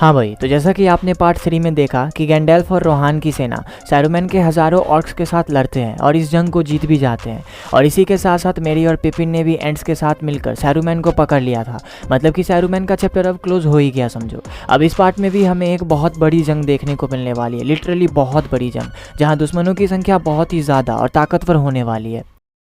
हाँ भाई, तो जैसा कि आपने पार्ट 3 में देखा कि गैंडेल्फ और रोहान की सेना सैरुमैन के हज़ारों ऑर्क्स के साथ लड़ते हैं और इस जंग को जीत भी जाते हैं। और इसी के साथ साथ मेरी और पिपिन ने भी एंड्स के साथ मिलकर सैरुमैन को पकड़ लिया था। मतलब कि सैरुमैन का चैप्टर अब क्लोज हो ही गया समझो। अब इस पार्ट में भी हमें एक बहुत बड़ी जंग देखने को मिलने वाली है, लिटरली बहुत बड़ी जंग, जहाँ दुश्मनों की संख्या बहुत ही ज़्यादा और ताकतवर होने वाली है।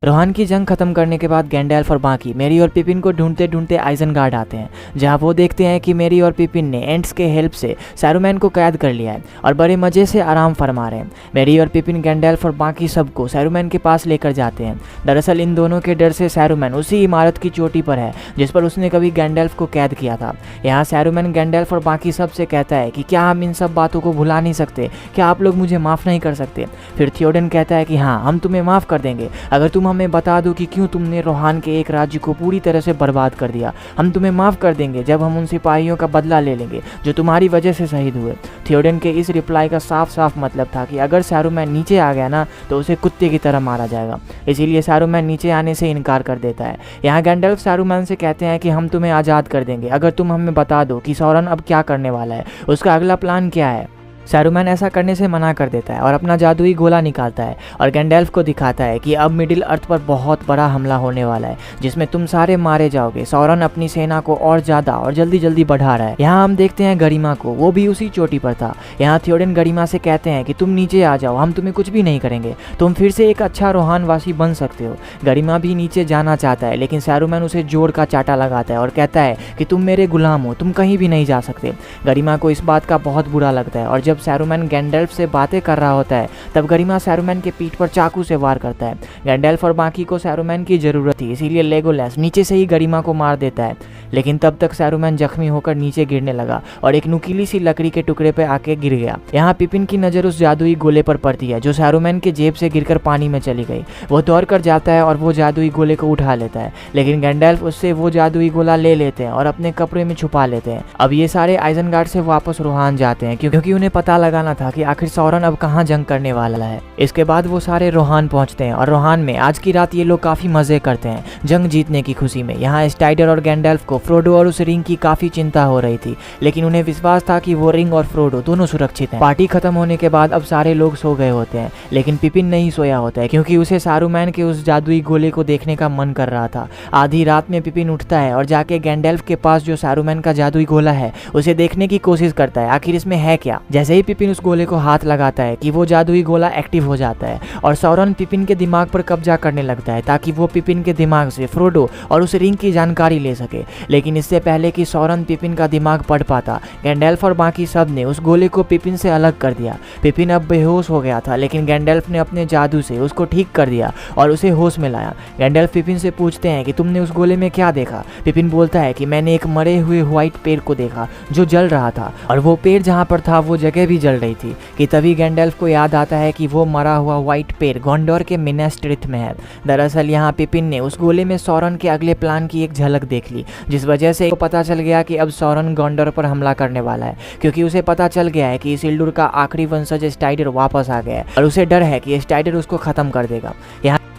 रोहान की जंग खत्म करने के बाद गैंडेल्फ और बाकी मेरी और पिपिन को ढूंढते ढूंढते आइजनगार्ड आते हैं, जहां वो देखते हैं कि मेरी और पिपिन ने एंट्स के हेल्प से सैरुमैन को कैद कर लिया है और बड़े मज़े से आराम फरमा रहे हैं। मेरी और पिपिन गैंडेल्फ और बाकी सबको सैरुमैन के पास लेकर जाते हैं। दरअसल इन दोनों के डर से सैरुमैन उसी इमारत की चोटी पर है जिस पर उसने कभी गैंडेल्फ को कैद किया था। यहाँ सैरुमैन गैंडेल्फ और बाकी सब से कहता है कि क्या हम इन सब बातों को भुला नहीं सकते, क्या आप लोग मुझे माफ़ नहीं कर सकते। फिर थियोडेन कहता है कि हाँ, हम तुम्हें माफ़ कर देंगे अगर तुम हमें बता दो कि क्यों तुमने रोहान के एक राज्य को पूरी तरह से बर्बाद कर दिया। हम तुम्हें माफ़ कर देंगे जब हम उन सिपाहियों का बदला ले लेंगे जो तुम्हारी वजह से शहीद हुए। थियोडेन के इस रिप्लाई का साफ साफ मतलब था कि अगर सैरुमैन नीचे आ गया ना तो उसे कुत्ते की तरह मारा जाएगा। इसीलिए सैरुमैन नीचे आने से इनकार कर देता है। यहाँ गैंडेल्फ सैरुमैन से कहते हैं कि हम तुम्हें आज़ाद कर देंगे अगर तुम हमें बता दो कि सौरन अब क्या करने वाला है, उसका अगला प्लान क्या है। सैरुमैन ऐसा करने से मना कर देता है और अपना जादुई गोला निकालता है और गैंडेल्फ को दिखाता है कि अब मिडिल अर्थ पर बहुत बड़ा हमला होने वाला है जिसमें तुम सारे मारे जाओगे। सौरन अपनी सेना को और ज़्यादा और जल्दी जल्दी बढ़ा रहा है। यहाँ हम देखते हैं गरिमा को, वो भी उसी चोटी पर था। यहाँ थियोडेन गरिमा से कहते हैं कि तुम नीचे आ जाओ, हम तुम्हें कुछ भी नहीं करेंगे, तुम फिर से एक अच्छा रोहानवासी बन सकते हो। गरिमा भी नीचे जाना चाहता है लेकिन सैरुमैन उसे जोर का चाटा लगाता है और कहता है कि तुम मेरे गुलाम हो, तुम कहीं भी नहीं जा सकते। गरिमा को इस बात का बहुत बुरा लगता है और जब सैरुमैन गैंडेल्फ से बातें कर रहा होता है तब गरिमा सैरुमैन के पीठ पर चाकू से वार करता है। गैंडेल्फ और बाकी को सैरुमैन की जरूरत थी, इसीलिए लेगोलैस नीचे से ही गरिमा को मार देता है। लेकिन तब तक सैरुमैन जख्मी होकर नीचे गिरने लगा और एक नुकीली सी लकड़ी के टुकड़े पर आके गिर गया। यहाँ पिपिन की नज़र उस जादुई गोले पर पड़ती है जो सैरुमैन के जेब से गिरकर पानी में चली गई। वो दौड़ कर जाता है और वो जादुई गोले को उठा लेता है, लेकिन गैंडेल्फ उससे वो जादुई गोला ले लेते हैं और अपने कपड़े में छुपा लेते हैं। अब ये सारे आइजनगार्ड से वापस रोहान जाते हैं क्योंकि उन्हें पता लगाना था कि आखिर सौरन अब कहाँ जंग करने वाला है। इसके बाद वो सारे रोहान पहुंचते हैं और रोहान में आज की रात ये लोग काफी मजे करते हैं जंग जीतने की खुशी में। यहाँ स्टाइडर और गैंडेल्फ को फ्रोडो और उस रिंग की काफी चिंता हो रही थी, लेकिन उन्हें विश्वास था कि वो रिंग और फ्रोडो दोनों सुरक्षित हैं। पार्टी खत्म होने के बाद अब सारे लोग सो गए होते हैं, लेकिन पिपिन नहीं सोया होता है क्योंकि उसे सैरुमैन के उस जादुई गोले को देखने का मन कर रहा था। आधी रात में पिपिन उठता है और जाके गैंडेल्फ के पास जो सैरुमैन का जादुई गोला है उसे देखने की कोशिश करता है आखिर इसमें है क्या। जैसे ही पिपिन उस गोले को हाथ लगाता है कि वो जादुई गोला एक्टिव हो जाता है और सौरन पिपिन के दिमाग पर कब्जा करने लगता है ताकि वो पिपिन के दिमाग से फ्रोडो और उस रिंग की जानकारी ले सके। लेकिन इससे पहले कि सौरन पिपिन का दिमाग पढ़ पाता, गैंडेल्फ और बाकी सब ने उस गोले को पिपिन से अलग कर दिया। पिपिन अब बेहोश हो गया था, लेकिन गैंडेल्फ ने अपने जादू से उसको ठीक कर दिया और उसे होश में लाया। गैंडेल्फ पिपिन से पूछते हैं कि तुमने उस गोले में क्या देखा। पिपिन बोलता है कि मैंने एक मरे हुए व्हाइट पेड़ को देखा जो जल रहा था और वो पेड़ जहाँ पर था वो जगह भी जल रही थी। कि तभी गैंडेल्फ को याद आता है कि वो मरा हुआ व्हाइट पेड़ गोंडोर के मिनास टिरिथ में है। दरअसल यहाँ पिपिन ने उस गोले में सौरन के अगले प्लान की एक झलक देख ली, जिस वजह से पता चल गया कि अब सौरन गोंडोर पर हमला करने वाला है, क्योंकि उसे पता चल गया है कि इसिल्डुर का आखिरी वंशज स्टाइडर वापस आ गया है और उसे डर है कि स्टाइडर उसको खत्म कर देगा।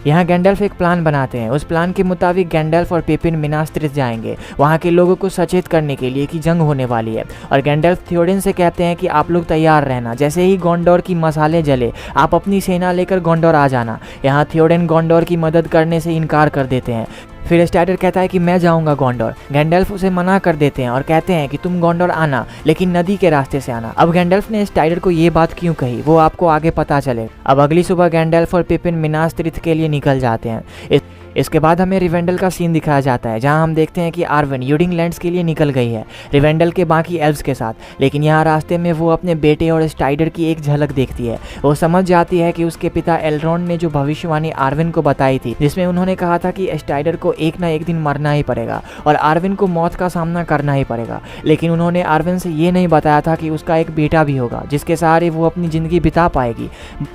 यहाँ गैंडेल्फ एक प्लान बनाते हैं। उस प्लान के मुताबिक गैंडेल्फ और पिपिन मिनास टिरिथ जाएंगे वहाँ के लोगों को सचेत करने के लिए कि जंग होने वाली है। और गैंडेल्फ थियोडेन से कहते हैं कि आप लोग तैयार रहना, जैसे ही गोंडोर की मसाले जले आप अपनी सेना लेकर गोंडोर आ जाना। यहाँ थियोडेन गोंडोर की मदद करने से इनकार कर देते हैं। फिर स्टाइडर कहता है कि मैं जाऊंगा गोंडोर। गैंडेल्फ उसे मना कर देते हैं और कहते हैं कि तुम गोंडोर आना, लेकिन नदी के रास्ते से आना। अब गैंडेल्फ ने स्टाइडर को ये बात क्यों कही वो आपको आगे पता चले। अब अगली सुबह गैंडेल्फ और पिपिन मिनास टिरिथ के लिए निकल जाते हैं। इसके बाद हमें रिवेंडल का सीन दिखाया जाता है, जहां हम देखते हैं कि आर्वेन यूडिंग लैंड्स के लिए निकल गई है रिवेंडल के बाकी एल्व्स के साथ। लेकिन यहाँ रास्ते में वो अपने बेटे और स्टाइडर की एक झलक देखती है। वो समझ जाती है कि उसके पिता एलरोंड ने जो भविष्यवाणी आर्वेन को बताई थी, जिसमें उन्होंने कहा था कि स्टाइडर को एक ना एक दिन मरना ही पड़ेगा और आर्वेन को मौत का सामना करना ही पड़ेगा। लेकिन उन्होंने आर्वेन से ये नहीं बताया था कि उसका एक बेटा भी होगा जिसके सहारे वो अपनी जिंदगी बिता पाएगी।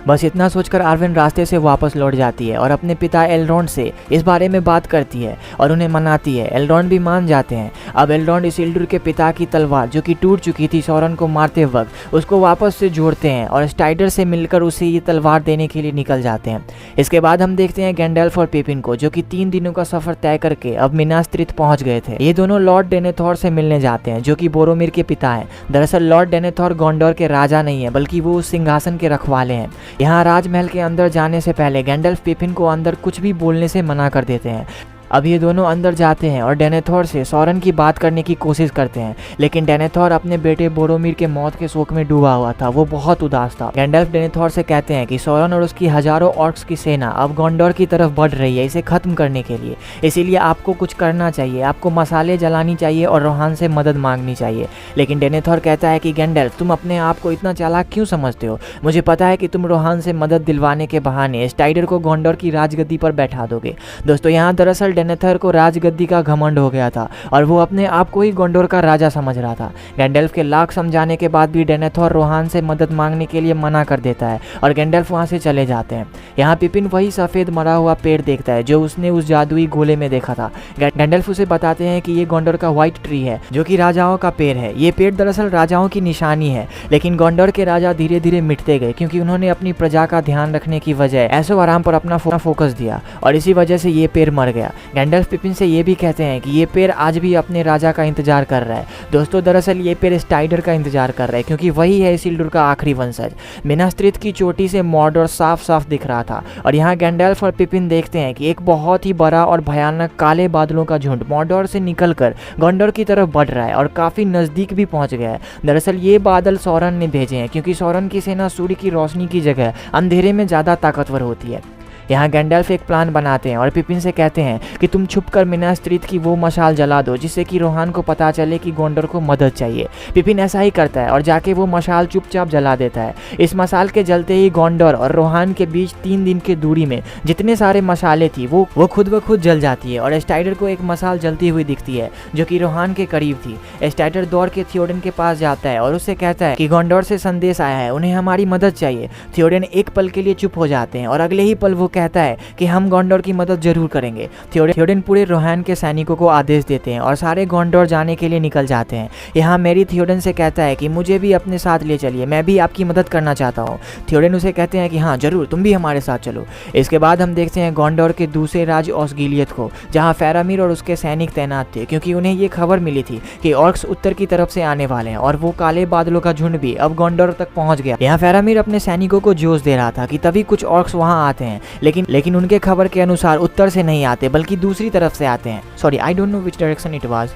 बस इतना सोचकर आर्वेन रास्ते से वापस लौट जाती है और अपने पिता एलरोंड से इस बारे में बात करती है और उन्हें मनाती है। एल्रोंड भी मान जाते हैं। अब एल्रोंड इसिल्डुर के पिता की तलवार जो कि टूट चुकी थी सॉरन को मारते वक्त, उसको वापस से जोड़ते हैं और स्टाइडर से मिलकर उसे ये तलवार देने के लिए निकल जाते हैं। इसके बाद हम देखते हैं गैंडेल्फ और पिपिन को, जो कि 3 दिनों का सफर तय करके अब मिनास टिरिथ पहुंच गए थे। ये दोनों लॉर्ड डेनेथोर से मिलने जाते हैं, जो कि बोरोमिर के पिता हैं। दरअसल लॉर्ड डेनेथोर गोंडोर के राजा नहीं है, बल्कि वो उस सिंहासन के रखवाले हैं। यहाँ राजमहल के अंदर जाने से पहले गैंडेल्फ पिपिन को अंदर कुछ भी बोलने से मना कर देते हैं। अब ये दोनों अंदर जाते हैं और डेनेथोर से सॉरन की बात करने की कोशिश करते हैं, लेकिन डेनेथोर अपने बेटे बोरोमिर के मौत के शोक में डूबा हुआ था। वो बहुत उदास था। गैंडेल्फ डेनेथोर से कहते हैं कि सॉरन और उसकी हजारों ऑर्क्स की सेना अब गोंडोर की तरफ बढ़ रही है, इसे खत्म करने के लिए। इसीलिए आपको कुछ करना चाहिए, आपको मसाले जलानी चाहिए और रोहान से मदद मांगनी चाहिए। लेकिन डेनेथोर कहता है कि गैंडेल्फ, तुम अपने आप को इतना चालाक क्यों समझते हो? मुझे पता है कि तुम रोहान से मदद दिलवाने के बहाने स्टाइडर को गोंडोर की राजगद्दी पर बैठा दोगे। दोस्तों, यहाँ दरअसल डेनेथोर को राजगद्दी का घमंड हो गया था और वो अपने आप को ही गोंडोर का राजा समझ रहा था। गैंडेल्फ के लाख समझाने के बाद भी डेनेथोर रोहान से मदद मांगने के लिए मना कर देता है और गैंडेल्फ वहां से चले जाते हैं। यहाँ पिपिन वही सफेद मरा हुआ पेड़ देखता है जो उसने उस जादुई गोले में देखा था। गैंडेल्फ उसे बताते हैं कि ये गोंडोर का व्हाइट ट्री है, जो कि राजाओं का पेड़ है। ये पेड़ दरअसल राजाओं की निशानी है, लेकिन गोंडोर के राजा धीरे धीरे मिटते गए क्योंकि उन्होंने अपनी प्रजा का ध्यान रखने की वजह ऐशो आराम पर अपना फोकस दिया और इसी वजह से ये पेड़ मर गया। गैंडेल्फ पिपिन से ये भी कहते हैं कि ये पेड़ आज भी अपने राजा का इंतजार कर रहा है। दोस्तों, दरअसल ये पेड़ स्टाइडर का इंतजार कर रहा है क्योंकि वही है इसिल्डुर का आखिरी वंशज। मिनास टिरिथ की चोटी से मॉर्डोर साफ साफ दिख रहा था और यहाँ गैंडेल्फ और पिपिन देखते हैं कि एक बहुत ही बड़ा और भयानक काले बादलों का झुंड मॉर्डोर से निकलकर गोंडोर की तरफ बढ़ रहा है और काफी नजदीक भी पहुंच गया है। दरअसल ये बादल सॉरन ने भेजे हैं क्योंकि सॉरन की सेना सूर्य की रोशनी की जगह अंधेरे में ज्यादा ताकतवर होती है। यहाँ गैंडेल्फ एक प्लान बनाते हैं और पिपिन से कहते हैं कि तुम छुपकर मिनास टिरिथ की वो मशाल जला दो जिससे कि रोहान को पता चले कि गोंडोर को मदद चाहिए। पिपिन ऐसा ही करता है और जाके वो मशाल चुपचाप जला देता है। इस मशाल के जलते ही गोंडोर और रोहान के बीच 3 दिन की दूरी में जितने सारे मशाले थी वो खुद ब खुद जल जाती है और स्टाइडर को एक मशाल जलती हुई दिखती है जो कि रोहान के करीब थी। स्टाइडर दौड़ के थियोडेन के पास जाता है और उससे कहता है कि गोंडोर से संदेश आया है, उन्हें हमारी मदद चाहिए। थियोडेन एक पल के लिए चुप हो जाते हैं और अगले ही पल वो कहता है कि हम गोंडोर की मदद जरूर करेंगे। थियोडेन पूरे रोहान के सैनिकों को आदेश देते हैं और सारे गोंडोर जाने के लिए निकल जाते हैं। यहाँ मेरी थियोडेन से कहता है कि मुझे भी अपने साथ ले चलिए, मैं भी आपकी मदद करना चाहता हूँ। थियोडेन उसे कहते हैं कि हाँ जरूर, तुम भी हमारे साथ चलो। इसके बाद हम देखते हैं गोंडोर के दूसरे राज्य ऑस्गिलियथ को, जहाँ फेरामीर और उसके सैनिक तैनात थे क्योंकि उन्हें ये खबर मिली थी कि ऑर्क्स उत्तर की तरफ से आने वाले हैं और वो काले बादलों का झुंड भी अब गोंडोर तक पहुंच गया। यहाँ फेरामीर अपने सैनिकों को जोश दे रहा था कि तभी कुछ ऑर्क्स वहां आते हैं, लेकिन उनके खबर के अनुसार उत्तर से नहीं आते बल्कि दूसरी तरफ से आते हैं। Sorry, I don't know which direction it was.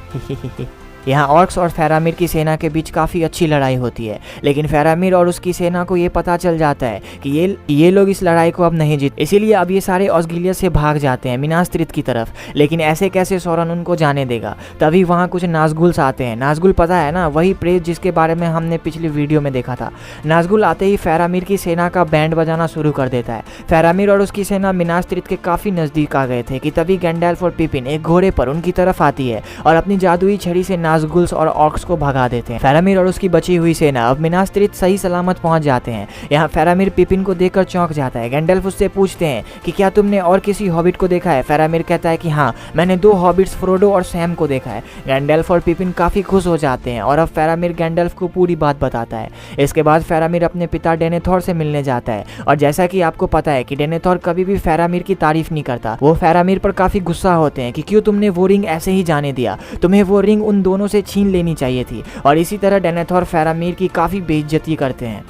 यहाँ ऑर्क्स और फेरामीर की सेना के बीच काफ़ी अच्छी लड़ाई होती है, लेकिन फेरामीर और उसकी सेना को ये पता चल जाता है कि ये लोग इस लड़ाई को अब नहीं जीत, इसीलिए अब ये सारे ऑस्गिलियथ से भाग जाते हैं मिनास टिरिथ की तरफ। लेकिन ऐसे कैसे सॉरन उनको जाने देगा? तभी वहाँ कुछ नाज़गुल्स आते हैं। नाज़गुल पता है ना, वही प्रेत जिसके बारे में हमने पिछली वीडियो में देखा था। नाज़गुल आते ही फेरामीर की सेना का बैंड बजाना शुरू कर देता है। फेरामीर और उसकी सेना मिनास टिरिथ के काफ़ी नज़दीक आ गए थे कि तभी गैंडेल्फ और पिपिन एक घोड़े पर उनकी तरफ आती है और अपनी जादुई छड़ी से नाज़गुल्स और ऑर्क्स को भगा देते हैं। फेरामीर और उसकी बची हुई सेना अब मिनास टिरिथ सही सलामत पहुंच जाते हैं। यहाँ फेरामीर पिपिन को देखकर चौंक जाता है। गैंडेल्फ उससे पूछते हैं कि क्या तुमने और किसी हॉबिट को देखा है? फेरामीर कहता है कि हाँ, मैंने 2 हॉबिट्स फ्रोडो और सैम को देखा है। गैंडेल्फ और पिपिन काफी खुश हो जाते हैं और अब फेरामीर गैंडेल्फ को पूरी बात बताता है। इसके बाद फेरामीर अपने पिता डेनेथोर से मिलने जाता है और जैसा कि आपको पता है कि डेनेथोर कभी भी फेरामीर की तारीफ नहीं करता। वो फेरामीर पर काफी गुस्सा होते हैं कि क्यों तुमने वो रिंग ऐसे ही जाने दिया, तुम्हें वो रिंग उन दोनों से छीन लेनी चाहिए थी। और इसी तरह डेनेथोर फेरामीर की काफी बेइज्जती करते हैं।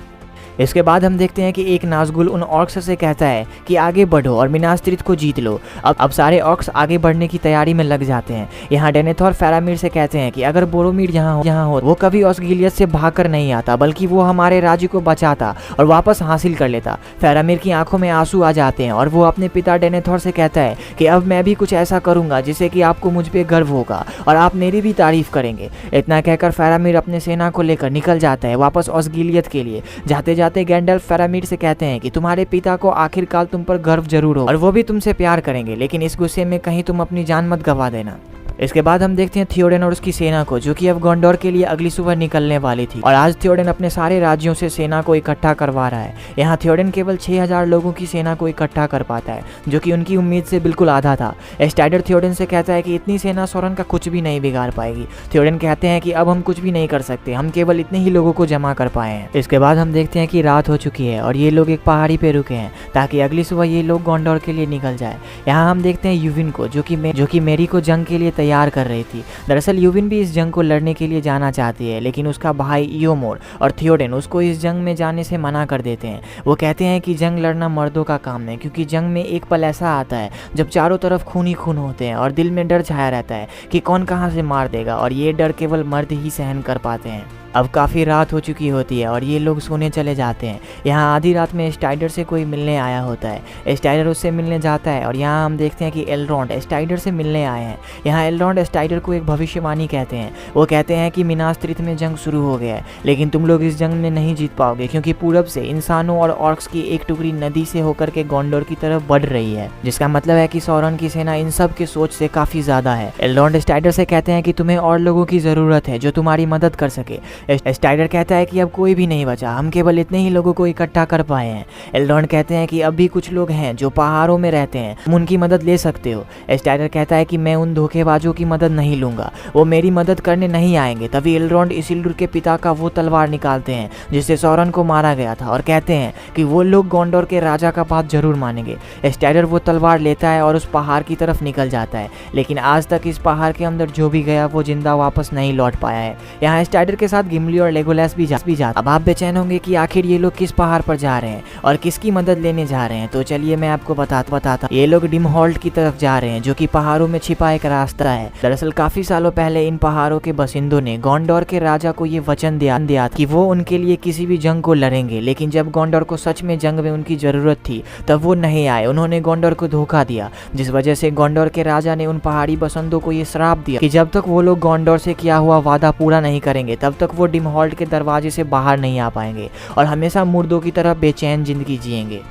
इसके बाद हम देखते हैं कि एक नाज़गुल उन ऑर्क्स से कहता है कि आगे बढ़ो और मिनास टिरिथ को जीत लो। अब सारे ऑर्क्स आगे बढ़ने की तैयारी में लग जाते हैं। यहाँ डेनेथोर फेरामीर से कहते हैं कि अगर बोरोमीर यहाँ हो वो कभी ऑस्गिलियथ से भागकर नहीं आता, बल्कि वो हमारे राज्य को बचाता और वापस हासिल कर लेता। फेरामीर की आंखों में आंसू आ जाते हैं और वो अपने पिता डेनेथोर से कहता है कि अब मैं भी कुछ ऐसा करूंगा जिससे कि आपको मुझ पे गर्व होगा और आप मेरी भी तारीफ करेंगे। इतना कहकर फेरामीर अपने सेना को लेकर निकल जाता है वापस ऑस्गिलियथ के लिए। जाते गैंडेल्फ फेरामीर से कहते हैं कि तुम्हारे पिता को आखिरकार तुम पर गर्व जरूर हो और वो भी तुमसे प्यार करेंगे, लेकिन इस गुस्से में कहीं तुम अपनी जान मत गवा देना। इसके बाद हम देखते हैं थियोडेन और उसकी सेना को, जो कि अब गोंडोर के लिए अगली सुबह निकलने वाली थी। और आज थियोडेन अपने सारे राज्यों से सेना को इकट्ठा करवा रहा है। यहाँ थियोडेन केवल 6000 लोगों की सेना को इकट्ठा कर पाता है, जो कि उनकी उम्मीद से बिल्कुल आधा था। स्टाइडर थियोडेन से कहता है कि इतनी सेना सौरन का कुछ भी नहीं बिगाड़ पाएगी। थियोडेन कहते हैं कि अब हम कुछ भी नहीं कर सकते, हम केवल इतने ही लोगों को जमा कर पाए हैं। इसके बाद हम देखते हैं कि रात हो चुकी है और ये लोग एक पहाड़ी पे रुके हैं ताकि अगली सुबह ये लोग गोंडोर के लिए निकल जाए। यहाँ हम देखते हैं यूविन को, जो कि मेरी को जंग के लिए तैयार कर रही थी। दरअसल यूविन भी इस जंग को लड़ने के लिए जाना चाहती है, लेकिन उसका भाई इयोमोर और थियोडेन उसको इस जंग में जाने से मना कर देते हैं। वो कहते हैं कि जंग लड़ना मर्दों का काम है, क्योंकि जंग में एक पल ऐसा आता है जब चारों तरफ खून ही खून होते हैं और दिल में डर छाया रहता है कि कौन कहाँ से मार देगा, और ये डर केवल मर्द ही सहन कर पाते हैं। अब काफ़ी रात हो चुकी होती है और ये लोग सोने चले जाते हैं। यहाँ आधी रात में स्टाइडर से कोई मिलने आया होता है। स्टाइडर उससे मिलने जाता है और यहाँ हम देखते हैं कि एलरोंड स्टाइडर से मिलने आए हैं। यहाँ एलरोंड स्टाइडर को एक भविष्यवाणी कहते हैं। वो कहते हैं कि मिनास tirith में जंग शुरू हो गया है, लेकिन तुम लोग इस जंग में नहीं जीत पाओगे, क्योंकि पूरब से इंसानों और ऑर्क्स की एक टुकड़ी नदी से होकर के गोंडोर की तरफ बढ़ रही है, जिसका मतलब है कि सौरन की सेना इन सब के सोच से काफ़ी ज़्यादा है। एलरोंड स्टाइडर से कहते हैं कि तुम्हें और लोगों की ज़रूरत है जो तुम्हारी मदद कर सके। स्टाइडर कहता है कि अब कोई भी नहीं बचा, हम केवल इतने ही लोगों को इकट्ठा कर पाए हैं। एलरोंड कहते हैं कि अब भी कुछ लोग हैं जो पहाड़ों में रहते हैं, तुम उनकी मदद ले सकते हो। स्टाइडर कहता है कि मैं उन धोखेबाजों की मदद नहीं लूंगा, वो मेरी मदद करने नहीं आएंगे। तभी एलरोंड इसिल्डुर के पिता का वो तलवार निकालते हैं जिससे सौरन को मारा गया था और कहते हैं कि वो लोग गोंडोर के राजा का बात जरूर मानेंगे। स्टाइडर वो तलवार लेता है और उस पहाड़ की तरफ निकल जाता है, लेकिन आज तक इस पहाड़ के अंदर जो भी गया वो जिंदा वापस नहीं लौट पाया है। यहाँ स्टाइडर के साथ गिमली और लेगोलास भी जाते। अब आप बेचैन होंगे कि आखिर ये लोग किस पहाड़ पर जा रहे हैं और किसकी मदद लेने जा रहे हैं, तो चलिए मैं आपको बताता। ये लोग डिमहॉल्ट की तरफ जा रहे हैं, जो कि पहाड़ों में छिपा एक रास्ता है। दरअसल काफी सालों पहले इन पहाड़ों के बसिंदों ने गोंडोर के राजा को ये वचन दिया था कि वो उनके लिए किसी भी जंग को लड़ेंगे, लेकिन जब गोंडोर को सच में जंग में उनकी जरूरत थी तब वो नहीं आए। उन्होंने गोंडोर को धोखा दिया, जिस वजह से गोंडोर के राजा ने उन पहाड़ी बसंतों को ये श्राप दिया कि जब तक वो लोग गोंडोर से किया हुआ वादा पूरा नहीं करेंगे तब तक वो डिमहॉल्ट के दरवाजे से बाहर नहीं आ पाएंगे और हमेशा मुर्दों की तरह बेचैन जिंदगी जिएंगे।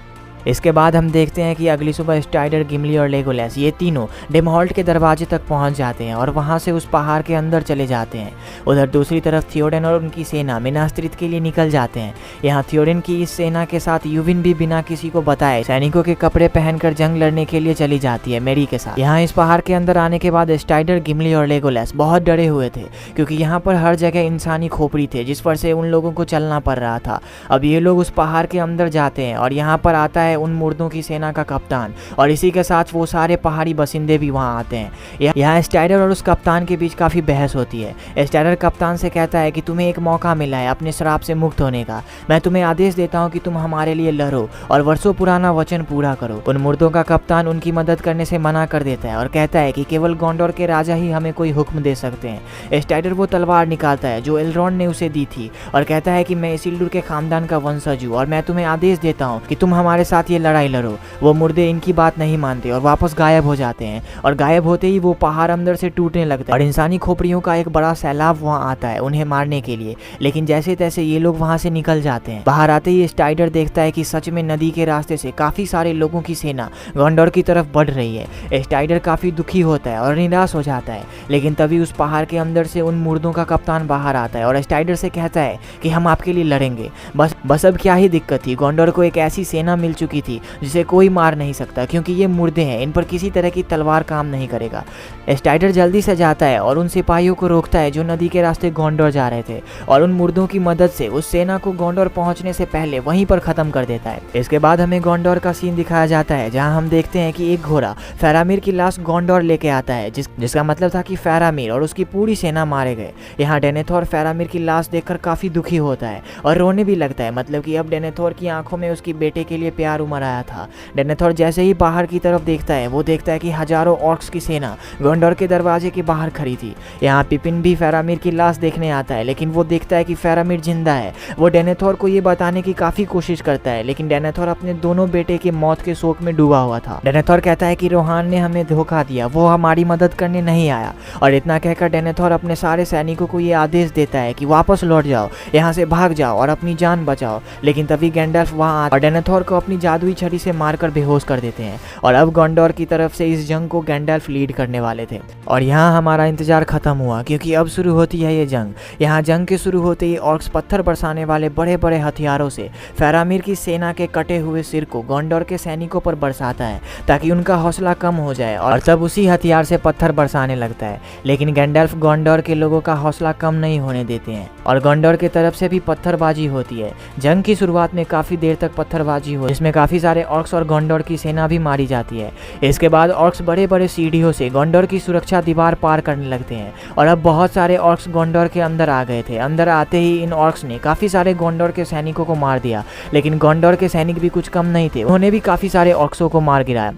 इसके बाद हम देखते हैं कि अगली सुबह स्टाइडर, गिमली और लेगोलास ये तीनों डिमहॉल्ट के दरवाजे तक पहुंच जाते हैं और वहां से उस पहाड़ के अंदर चले जाते हैं। उधर दूसरी तरफ थियोडेन और उनकी सेना मिनास tirith के लिए निकल जाते हैं। यहाँ थियोडेन की इस सेना के साथ यूविन भी बिना किसी को बताए सैनिकों के कपड़े पहनकर जंग लड़ने के लिए चली जाती है मेरी के साथ। यहाँ इस पहाड़ के अंदर आने के बाद स्टाइडर, गिमली और लेगोलास बहुत डरे हुए थे, क्योंकि यहाँ पर हर जगह इंसानी खोपड़ी थे जिस पर से उन लोगों को चलना पड़ रहा था। अब ये लोग उस पहाड़ के अंदर जाते हैं और यहाँ पर आता है उन मुर्दों की सेना का कप्तान, और इसी के साथ वो सारे पहाड़ी बसिंदे भी वहां आते हैं। यहाँ स्टाइडर और उस कप्तान के बीच काफी बहस होती है। स्टाइडर कप्तान से कहता है कि तुम्हें एक मौका मिला है अपने श्राप से मुक्त होने का, मैं तुम्हें आदेश देता हूँ कि तुम हमारे लिए लड़ो और वर्षों पुराना वचन पूरा करो। उन मुर्दों का कप्तान उनकी मदद करने से मना कर देता है और कहता है कि केवल गोंडोर के राजा ही हमें कोई हुक्म दे सकते हैं। स्टाइडर वो तलवार निकालता है जो एलरोंड ने उसे दी थी और कहता है कि मैं इसिल्डुर के खानदान का वंशज हूँ और मैं तुम्हें आदेश देता हूँ कि तुम हमारे साथ ये लड़ाई लड़ो। वो मुर्दे इनकी बात नहीं मानते और वापस गायब हो जाते हैं, और गायब होते ही वो पहाड़ अंदर से टूटने लगता है और इंसानी खोपड़ियों का एक बड़ा सैलाब वहां आता है उन्हें मारने के लिए। लेकिन जैसे तैसे ये लोग वहां से निकल जाते हैं। बाहर आते ही स्टाइडर देखता है कि सच में नदी के रास्ते से काफी सारे लोगों की सेना गोंडोर की तरफ बढ़ रही है। स्टाइडर काफी दुखी होता है और निराश हो जाता है, लेकिन तभी उस पहाड़ के अंदर से उन मुर्दों का कप्तान बाहर आता है और स्टाइडर से कहता है कि हम आपके लिए लड़ेंगे। बस अब क्या ही दिक्कत थी, गोंडोर को एक ऐसी सेना मिल चुकी थी जिसे कोई मार नहीं सकता, क्योंकि ये मुर्दे हैं, इन पर किसी तरह की तलवार काम नहीं करेगा। स्टाइडर जल्दी से जाता है और उन सिपाहियों को रोकता है जो नदी के रास्ते गोंडोर जा रहे थे, और उन मुर्दों की मदद से उस सेना को गोंडोर पहुंचने से पहले वहीं पर खत्म कर देता है। इसके बाद हमें गोंडोर का सीन दिखाया जाता है, जहां हम देखते हैं कि एक घोड़ा फेरामीर की लाश गोंडोर लेके आता है, जिसका मतलब था कि फेरामीर और उसकी पूरी सेना मारे गए। यहाँ डेनेथोर फेरामीर की लाश देखकर काफी दुखी होता है और रोने भी लगता है, मतलब कि अब डेनेथोर की आंखों में उसकी बेटे के लिए प्यार उमड़ आया था। डेनेथोर जैसे ही बाहर की तरफ देखता है, वो देखता है कि हजारों ऑर्क्स की सेना गोंडोर के दरवाजे के बाहर खड़ी थी। यहाँ पिपिन भी फेरामीर की लाश देखने आता है, लेकिन वो देखता है कि फेरामीर जिंदा है। वो डेनेथोर को ये बताने की काफी कोशिश करता है, लेकिन डेनेथोर अपने दोनों बेटे की मौत के शोक में डूबा हुआ था। डेनेथोर कहता है कि रोहान ने हमें धोखा दिया, वो हमारी मदद करने नहीं आया। और इतना कहकर डेनेथोर अपने सारे सैनिकों को ये आदेश देता है कि वापस लौट जाओ, यहाँ से भाग जाओ और अपनी जान बचाओ। लेकिन तभी गैंडल्फ वहाँ और डेनेथोर को अपनी जादुई छड़ी से मारकर बेहोश कर देते हैं और अब गोंडोर की तरफ से इस जंग को गैंडल्फ लीड करने वाले थे। और यहाँ हमारा इंतजार खत्म हुआ क्योंकि अब शुरू होती है ये जंग। यहाँ जंग के शुरू होते ही ऑर्क्स पत्थर बरसाने वाले बड़े बड़े हथियारों से फेरामीर की सेना के कटे हुए सिर को गोंडोर के सैनिकों पर बरसाता है ताकि उनका हौसला कम हो जाए और तब उसी हथियार से पत्थर बरसाने लगता है। लेकिन गैंडल्फ गोंडोर के लोगों का हौसला कम नहीं होने देते हैं और गोंडोर की तरफ से भी पत्थरबाजी होती है। जंग की शुरुआत में काफी देर तक पत्थरबाजी हो जिसमें काफी सारे ऑर्क्स और गोंडोर की सेना भी मारी जाती है। इसके बाद ऑर्क्स बड़े बड़े सीढ़ियों से गोंडोर की सुरक्षा दीवार पार करने लगते हैं और अब बहुत सारे ऑर्क्स गोंडोर के अंदर आ गए थे। अंदर आते ही इन ऑर्क्स ने काफी सारे गोंडोर के सैनिकों को मार दिया। लेकिन गोंडोर के सैनिक भी कुछ कम नहीं थे, उन्होंने भी काफी सारे ऑर्क्सों को मार गिराया।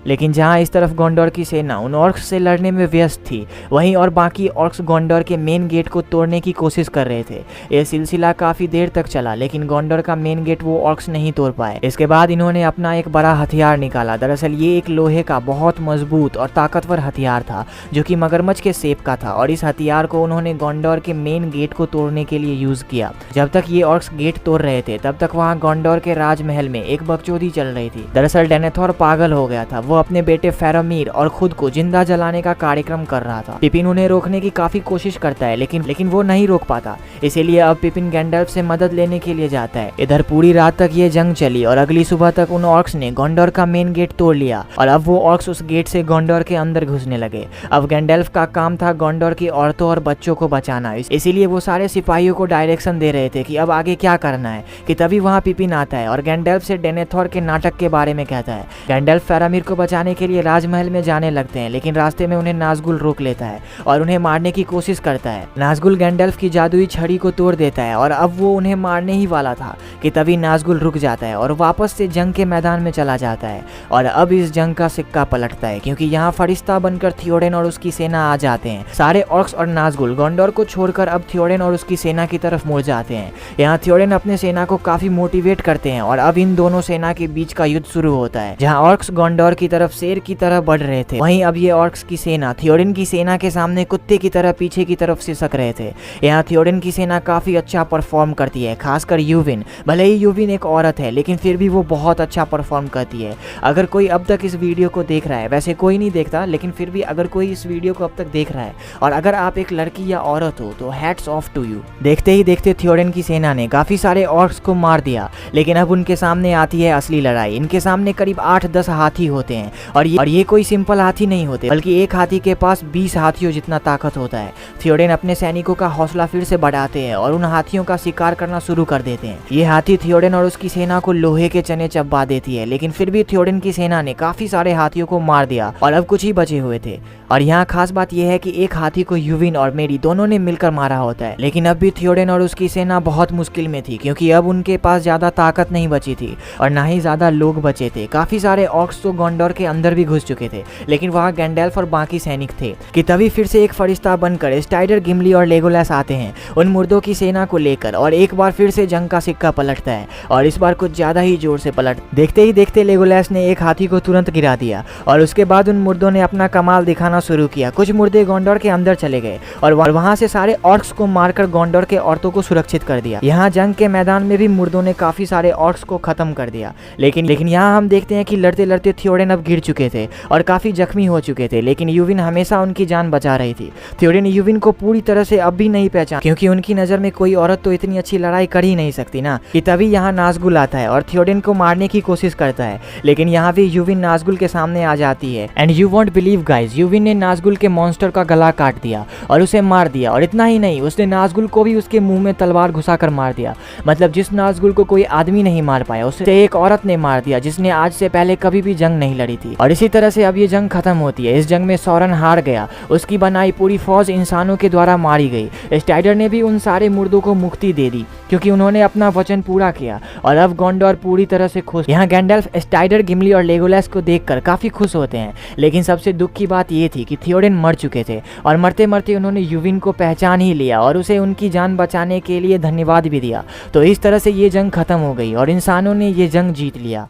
लेकिन जहां इस तरफ गोंडोर की सेना उन ऑर्क्स से लड़ने में व्यस्त थी, वहीं और बाकी ऑर्क्स गोंडोर के मेन गेट को तोड़ने की कोशिश कर रहे थे। यह सिलसिला काफी देर तक चला लेकिन गोंडोर का मेन गेट वो ऑर्क्स नहीं तोड़ पाए। इसके बाद इन्होंने अपना एक बड़ा हथियार निकाला। दरअसल ये एक लोहे का बहुत मजबूत और ताकतवर हथियार था जो कि मगरमच्छ के शेप का था और इस हथियार को उन्होंने गोंडोर के मेन गेट को तोड़ने के लिए यूज किया। जब तक ये ऑर्क्स गेट तोड़ रहे थे तब तक वहाँ गोंडोर के राजमहल में एक बकचोदी चल रही थी। दरअसल डेनेथोर पागल हो गया था, वो अपने बेटे फेरामीर और खुद को जिंदा जलाने का कार्यक्रम कर रहा था। पिपिन उन्हें रोकने की काफी कोशिश करता है लेकिन वो नहीं रोक पाता। इसीलिए अब पिपिन गैंडल्फ से मदद लेने के लिए जाता है। इधर पूरी रात तक ये जंग चली और अगली सुबह तक उन ऑर्क्स ने गोंडोर का मेन गेट तोड़ लिया और अब वो ऑर्क्स उस गेट से गोंडोर के अंदर घुसने लगे। अब गैंडल्फ का काम था गोंडोर की औरतों और बच्चों को बचाना, इसीलिए वो सारे सिपाहियों को डायरेक्शन दे रहे थे कि अब आगे क्या करना है। कि तभी वहाँ पिपिन आता है और गैंडल्फ से डेनेथोर के नाटक के बारे में कहता है। गैंडल्फ फेरामीर को बचाने के लिए राजमहल में जाने लगते हैं लेकिन रास्ते में उन्हें नाज़गुल रोक लेता है और उन्हें मारने की कोशिश करता है। नाज़गुल गैंडल्फ की जादुई छड़ी को तोड़ देता है और अब वो उन्हें मारने ही वाला था कि तभी नाज़गुल रुक जाता है और वापस से जंग के मैदान में चला जाता है। और अब इस जंग का सिक्का पलटता है क्योंकि यहाँ फरिश्ता बनकर थियोडेन और उसकी सेना आ जाते हैं। सारे ऑर्क्स और नाज़गुल गोंडोर को छोड़कर अब थियोडेन और उसकी सेना की तरफ मुड़ जाते हैं। यहाँ थियोडेन अपने सेना को काफी मोटिवेट करते हैं और अब इन दोनों सेना के बीच का युद्ध शुरू होता है। जहाँ ऑर्क्स गोंडोर की तरफ शेर की तरह बढ़ रहे थे, वहीं अब ये ऑर्क्स की सेना थियोडेन की सेना के सामने कुत्ते की तरह पीछे की तरफ सिसक रहे थे। यहाँ थियोडेन की सेना काफी अच्छा परफॉर्म करती है, खासकर यूविन। भले ही यूविन एक औरत है लेकिन फिर भी वो बहुत अच्छा परफॉर्म करती है। अगर कोई अब तक इस वीडियो को देख रहा है, वैसे कोई नहीं देखता लेकिन फिर भी अगर कोई इस वीडियो को अब तक देख रहा है और अगर आप एक लड़की या औरत हो तो हैट्स ऑफ टू यू। देखते ही देखते थियोडेन की सेना ने काफी सारे ऑर्क्स को मार दिया लेकिन अब उनके सामने आती है असली लड़ाई। इनके सामने करीब 8-10 हाथी होते हैं और ये कोई सिंपल हाथी नहीं होते बल्कि एक हाथी के पास 20 हाथियों जितना ताकत होता है। थियोडेन अपने सैनिकों का हौसला फिर से बढ़ाते हैं और उन हाथियों का शिकार करना शुरू कर देते हैं। ये हाथी थियोडेन और उसकी सेना को लोहे के चने चबा देती है लेकिन फिर भी थियोडेन की सेना ने काफी सारे हाथियों को मार दिया और अब कुछ ही बचे हुए थे। और यहाँ खास बात यह है कि एक हाथी को यूविन और मेरी दोनों ने मिलकर मारा होता है। लेकिन अब भी थियोडेन और उसकी सेना बहुत मुश्किल में थी क्योंकि अब उनके पास ज्यादा ताकत नहीं बची थी और ना ही ज्यादा लोग बचे थे। काफी सारे ऑर्क्स तो गोंडोर के अंदर भी घुस चुके थे लेकिन वहाँ गैंडल्फ और बाकी सैनिक थे। कि तभी फिर से एक फरिश्ता बनकर स्टाइडर, गिमली और लेगोलास आते हैं उन मुर्दों की सेना को लेकर और एक बार फिर से जंग का सिक्का पलटता है और इस बार कुछ ज्यादा ही जोर से पलट। देखते ही देखते लेगोलास ने एक हाथी को तुरंत गिरा दिया और उसके बाद उन मुर्दों ने अपना कमाल दिखाना शुरू किया। कुछ मुर्दे गोंडोर के अंदर चले गए और वहां से सारे ऑर्क्स को मारकर गोंडोर के औरतों को सुरक्षित कर दिया। यहाँ जंग के मैदान में भी मुर्दों ने काफी सारे ऑर्क्स को खत्म कर दिया। लेकिन यहाँ हम देखते हैं कि लड़ते लड़ते थियोडेन अब गिर चुके थे और काफी जख्मी हो चुके थे लेकिन यूविन हमेशा उनकी जान बचा रही थी। थियोडेन यूविन को पूरी तरह से अब भी नहीं पहचान क्योंकि उनकी नजर में कोई औरत तो इतनी अच्छी लड़ाई कर ही नहीं सकती ना। कि तभी यहाँ नाज़गुल आता है और थियोडेन को मारने की कोशिश करता है लेकिन यहाँ भी यूविन नाज़गुल के सामने आ जाती है। And you won't believe guys, यूविन ने नाज़गुल के मॉन्स्टर का गला काट दिया और उसे मार दिया। और इतना ही नहीं, उसने नाज़गुल को भी उसके मुंह में तलवार घुसाकर मार दिया। मतलब जिस नाज़गुल को कोई आदमी नहीं मार पाया उसे एक औरत ने मार दिया जिसने आज से पहले कभी भी जंग नहीं लड़ी थी। और इसी तरह से अब ये जंग खत्म होती है। इस जंग में सौरन हार गया, उसकी बनाई पूरी फौज इंसानों के द्वारा मारी गई। स्टाइडर ने भी उन सारे मुर्दों को मुक्ति दे दी क्योंकि उन्होंने अपना वचन पूरा किया और अब गोंडोर पूरी तरह से खुश। यहाँ गैंडल्फ, स्टाइडर, गिमली और लेगोलास को देखकर काफी खुश होते हैं लेकिन सबसे दुख की बात ये थी कि थियोडेन मर चुके थे और मरते मरते उन्होंने यूविन को पहचान ही लिया और उसे उनकी जान बचाने के लिए धन्यवाद भी दिया। तो इस तरह से ये जंग खत्म हो गई और इंसानों ने ये जंग जीत लिया।